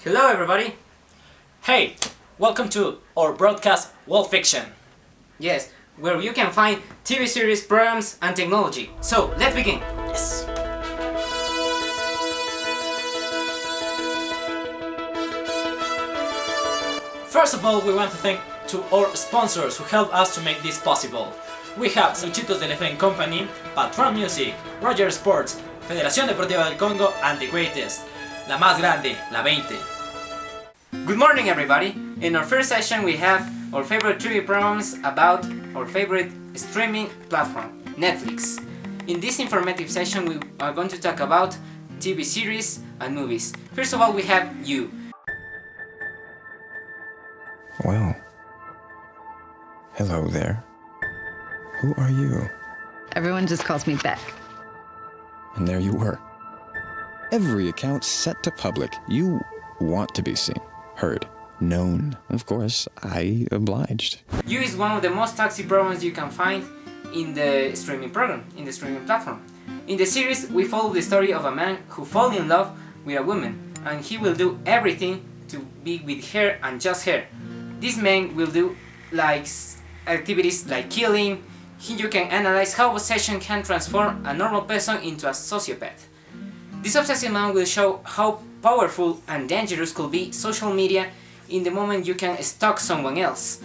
Hello everybody! Hey, welcome to our broadcast World Fiction. Yes, where you can find TV series, programs and technology. So, let's begin! Yes. First of all, we want to thank to our sponsors who help us to make this possible. We have Sanchitos de Lefen Company, Patron Music, Roger Sports, Federación Deportiva del Congo and The Greatest, la más grande, la 20. Good morning everybody! In our first session we have our favorite trivia programs about our favorite streaming platform, Netflix. In this informative session we are going to talk about TV series and movies. First of all we have You. Well, hello there. Who are you? Everyone just calls me Beck. And there you were. Every account set to public. You want to be seen, heard, known. Of course, I obliged. You is one of the most toxic programs you can find in the streaming platform. In the series, we follow the story of a man who falls in love with a woman, and he will do everything to be with her and just her. This man will do activities like killing. You can analyze how obsession can transform a normal person into a sociopath. This obsessive man will show how powerful and dangerous could be social media in the moment you can stalk someone else.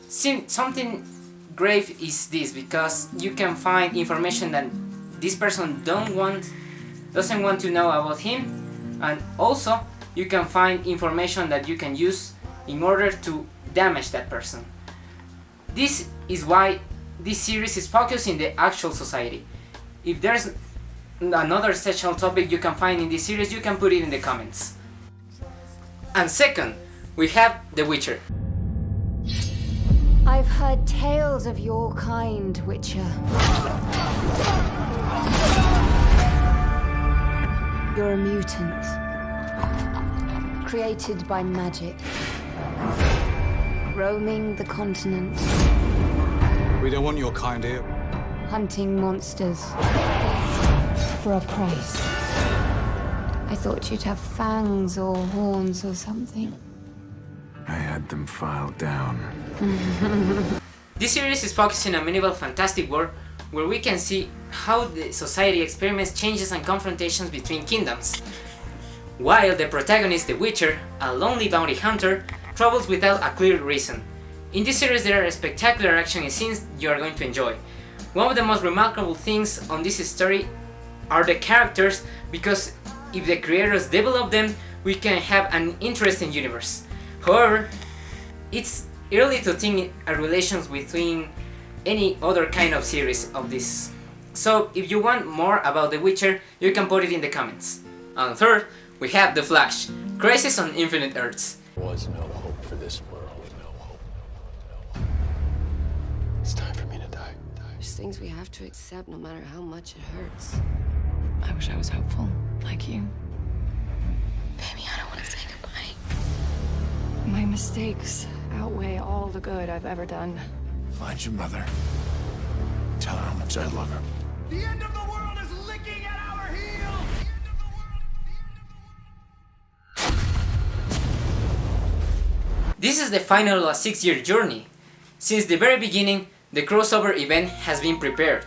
Something grave is this, because you can find information that this person doesn't want to know about him, and also you can find information that you can use in order to damage that person. This is why this series is focused in the actual society. If there's another sexual topic you can find in this series, you can put it in the comments. And second, we have The Witcher. I've heard tales of your kind, Witcher. You're a mutant, created by magic, roaming the continent, We don't want your kind here. hunting monsters for a price. I thought you'd have fangs or horns or something. I had them filed down. This series is focusing on a medieval fantastic world where we can see how the society experiments changes and confrontations between kingdoms. While the protagonist, the Witcher, a lonely bounty hunter, travels without a clear reason. In this series there are spectacular action scenes you are going to enjoy. One of the most remarkable things on this story are the characters, because if the creators develop them, we can have an interesting universe. However, it's early to think a relations between any other kind of series of this. So if you want more about The Witcher, you can put it in the comments. And third, we have The Flash, Crisis on Infinite Earths. There was no hope for this world. No hope. No hope. It's time for me to die. There's things we have to accept no matter how much it hurts. I wish I was hopeful, like you. Baby, I don't want to say goodbye. My mistakes outweigh all the good I've ever done. Find your mother. Tell her how much I love her. The end of the world is licking at our heels! The end of the world. This is the final of a 6-year journey. Since the very beginning, the crossover event has been prepared.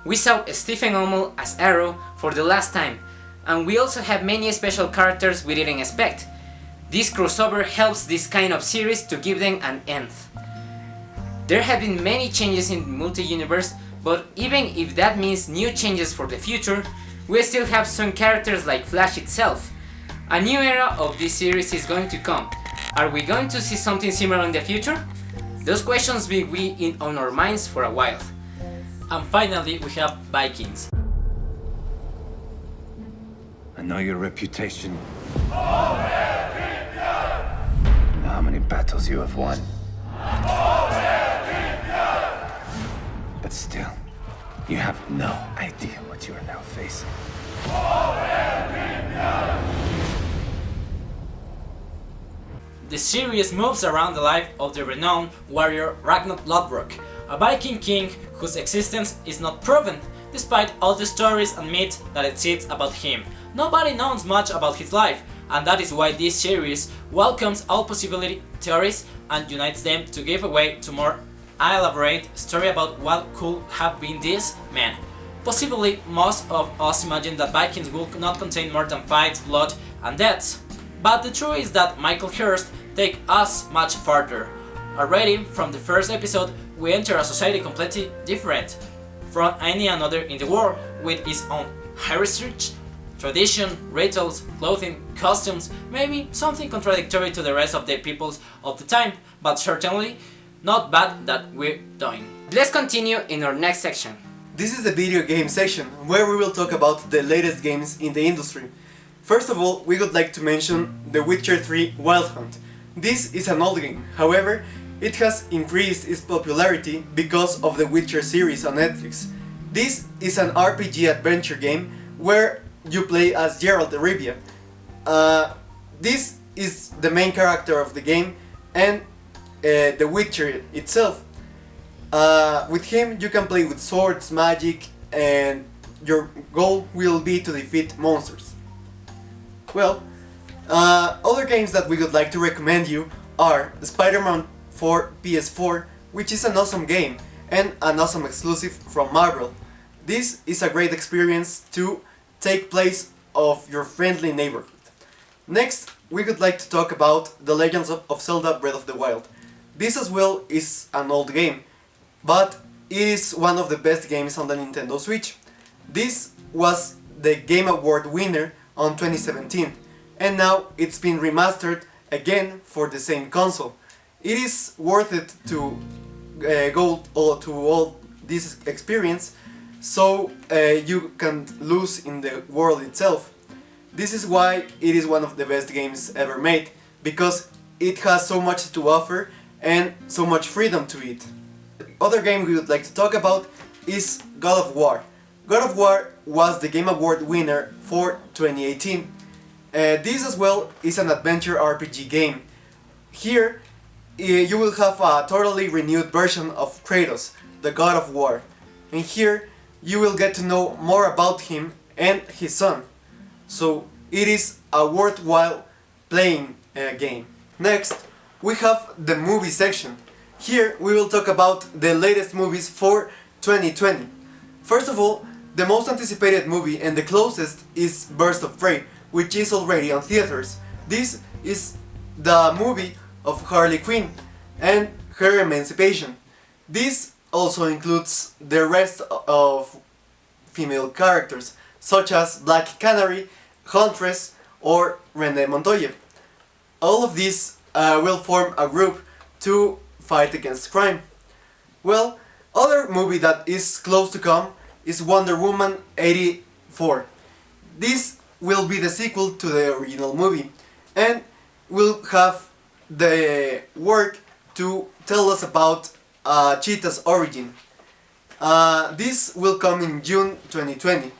We saw Stephen Amell as Arrow for the last time, and we also have many special characters we didn't expect. This crossover helps this kind of series to give them an end. There have been many changes in the multi-universe, but even if that means new changes for the future, we still have some characters like Flash itself. A new era of this series is going to come. Are we going to see something similar in the future? Those questions will be on our minds for a while. And finally, we have Vikings. I know your reputation. Know how many battles you have won. But still, you have no idea what you are now facing. The series moves around the life of the renowned warrior Ragnar Lodbrok, a Viking king whose existence is not proven, despite all the stories and myths that exist about him. Nobody knows much about his life, and that is why this series welcomes all possibility theories and unites them to give way to more elaborate story about what could have been this man. Possibly most of us imagine that Vikings will not contain more than fights, blood and deaths, but the truth is that Michael Hirst takes us much further. Already from the first episode we enter a society completely different from any another in the world, with its own heritage, tradition, rituals, clothing, costumes, maybe something contradictory to the rest of the peoples of the time, but certainly not bad that we're doing. Let's continue in our next section. This is the video game section, where we will talk about the latest games in the industry. First of all, we would like to mention The Witcher 3 Wild Hunt. This is an old game, however, it has increased its popularity because of the Witcher series on Netflix. This is an RPG adventure game where you play as Geralt of Rivia. This is the main character of the game and the Witcher itself. With him you can play with swords, magic, and your goal will be to defeat monsters. Well, other games that we would like to recommend you are Spider-Man for PS4, which is an awesome game and an awesome exclusive from Marvel. This is a great experience to take place of your friendly neighborhood. Next, we would like to talk about The Legends of Zelda Breath of the Wild. This as well is an old game, but it is one of the best games on the Nintendo Switch. This was the Game Award winner on 2017, and now it's been remastered again for the same console. It is worth it to go to all this experience, so you can lose in the world itself. This is why it is one of the best games ever made, because it has so much to offer and so much freedom to it. Other game we would like to talk about is God of War. God of War was the Game Award winner for 2018. This as well is an adventure RPG game. Here you will have a totally renewed version of Kratos, the God of War. And here you will get to know more about him and his son. So it is a worthwhile playing game. Next, we have the movie section. Here we will talk about the latest movies for 2020. First of all, the most anticipated movie and the closest is Birds of Prey, which is already on theaters. This is the movie of Harley Quinn and her emancipation. This also includes the rest of female characters, such as Black Canary, Huntress, or Renee Montoya. All of these will form a group to fight against crime. Well, other movie that is close to come is Wonder Woman 84. This will be the sequel to the original movie and will have the work to tell us about Cheetah's origin. This will come in June 2020.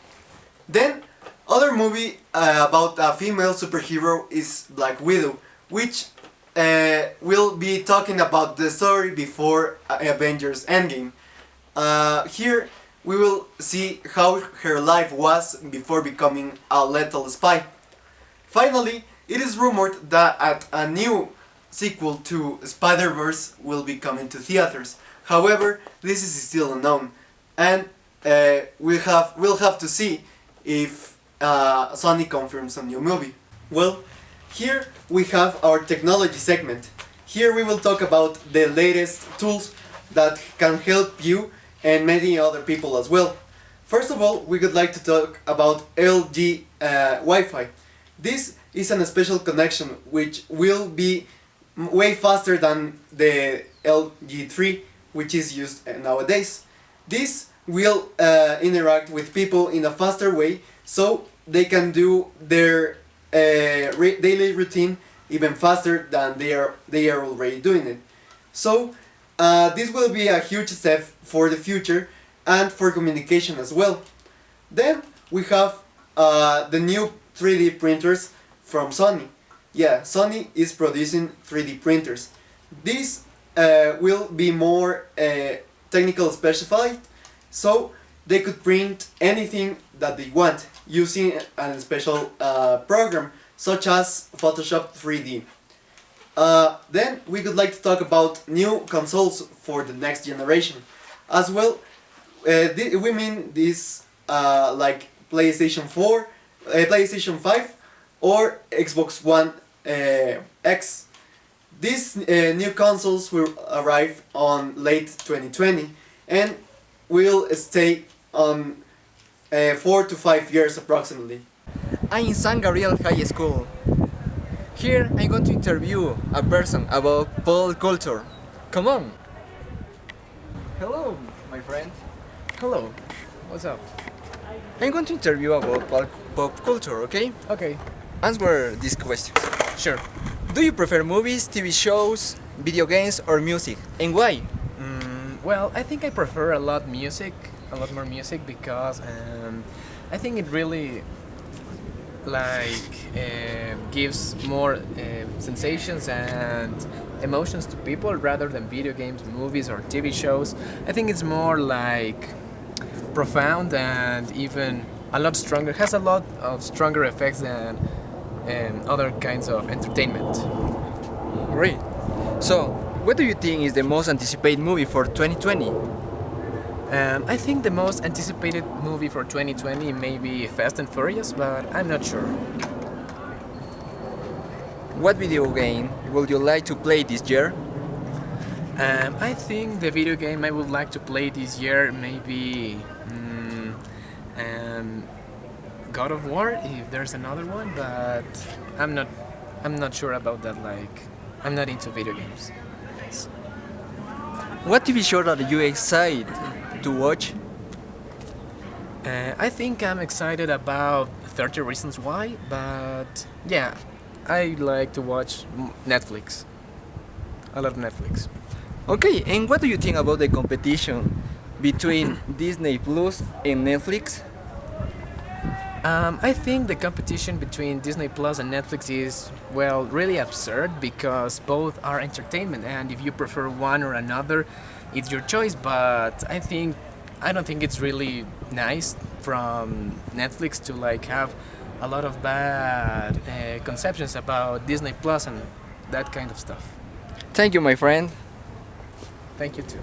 Then, other movie about a female superhero is Black Widow, which will be talking about the story before Avengers Endgame. Here we will see how her life was before becoming a lethal spy. Finally, it is rumored that a new sequel to Spider-Verse will be coming to theaters. However, this is still unknown, and we'll have to see if Sony confirms a new movie. Well, here we have our technology segment. Here we will talk about the latest tools that can help you and many other people as well. First of all, we would like to talk about LG Wi-Fi. This is a special connection which will be way faster than the LG 3, which is used nowadays. This will interact with people in a faster way, so they can do their daily routine even faster than they are already doing it. So this will be a huge step for the future and for communication as well. Then we have the new 3D printers from Sony. Yeah, Sony is producing 3D printers. These will be more technical specified, so they could print anything that they want using a special program such as Photoshop 3D. Then we would like to talk about new consoles for the next generation. As well, we mean this like PlayStation 4, PlayStation 5 or Xbox One X. These new consoles will arrive on late 2020 and will stay on 4 to 5 years approximately. I'm in San Gabriel High School. Here I'm going to interview a person about pop culture. Come on! Hello, my friend. Hello. What's up? I'm going to interview about pop culture, okay? Okay. Answer these questions. Sure. Do you prefer movies, TV shows, video games, or music? And why? Well, I think I prefer a lot more music because I think it really gives more sensations and emotions to people rather than video games, movies, or TV shows. I think it's more like profound and even a lot stronger, has a lot of stronger effects than other kinds of entertainment. Great. So, what do you think is the most anticipated movie for 2020? I think the most anticipated movie for 2020 may be Fast and Furious, but I'm not sure. What video game would you like to play this year? I think the video game I would like to play this year may be God of War, if there's another one, but I'm not sure about that. I'm not into video games. What TV show are you excited to watch? I think I'm excited about 30 Reasons Why, but yeah, I like to watch Netflix. I love Netflix. Okay, and what do you think about the competition between Disney Plus and Netflix? I think the competition between Disney Plus and Netflix is, well, really absurd because both are entertainment, and if you prefer one or another, it's your choice. But I don't think it's really nice from Netflix to have a lot of bad conceptions about Disney Plus and that kind of stuff. Thank you, my friend. Thank you too.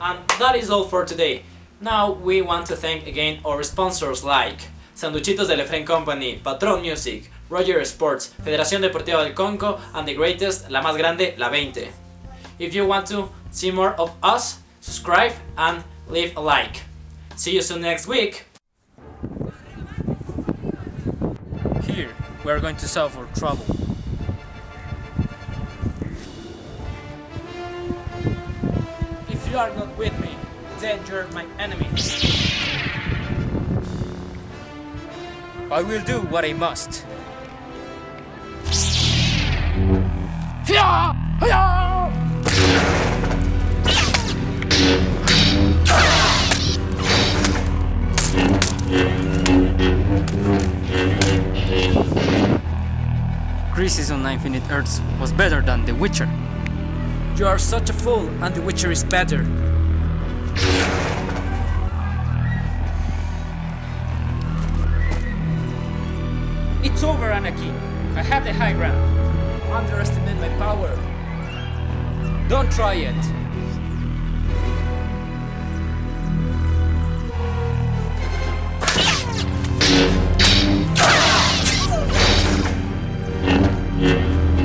And that is all for today. Now we want to thank again our sponsors like Sanduchitos del Efrain Company, Patron Music, Roger Sports, Federación Deportiva del Congo, and the greatest, la más grande, la 20. If you want to see more of us, subscribe and leave a like. See you soon next week. Here, we are going to solve our trouble. If you are not with me, then you're my enemy. I will do what I must. Crisis on Infinite Earths was better than The Witcher. You are such a fool, and The Witcher is better. It's over, Anakin. I have the high ground. Underestimate my power. Don't try it.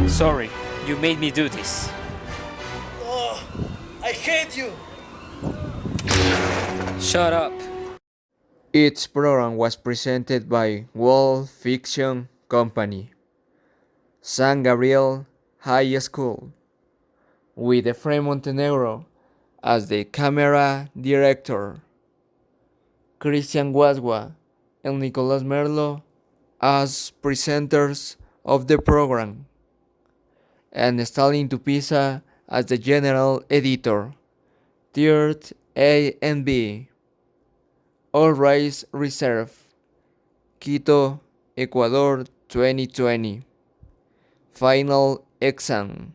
Sorry, you made me do this. Oh, I hate you. Shut up. Its program was presented by World Fiction Company, San Gabriel High School, with Efrain Montenegro as the camera director, Christian Guasua and Nicolas Merlo as presenters of the program, and Stalyn Tupiza as the general editor. Tier A and B. All rights reserved. Quito, Ecuador 2020. Final exam.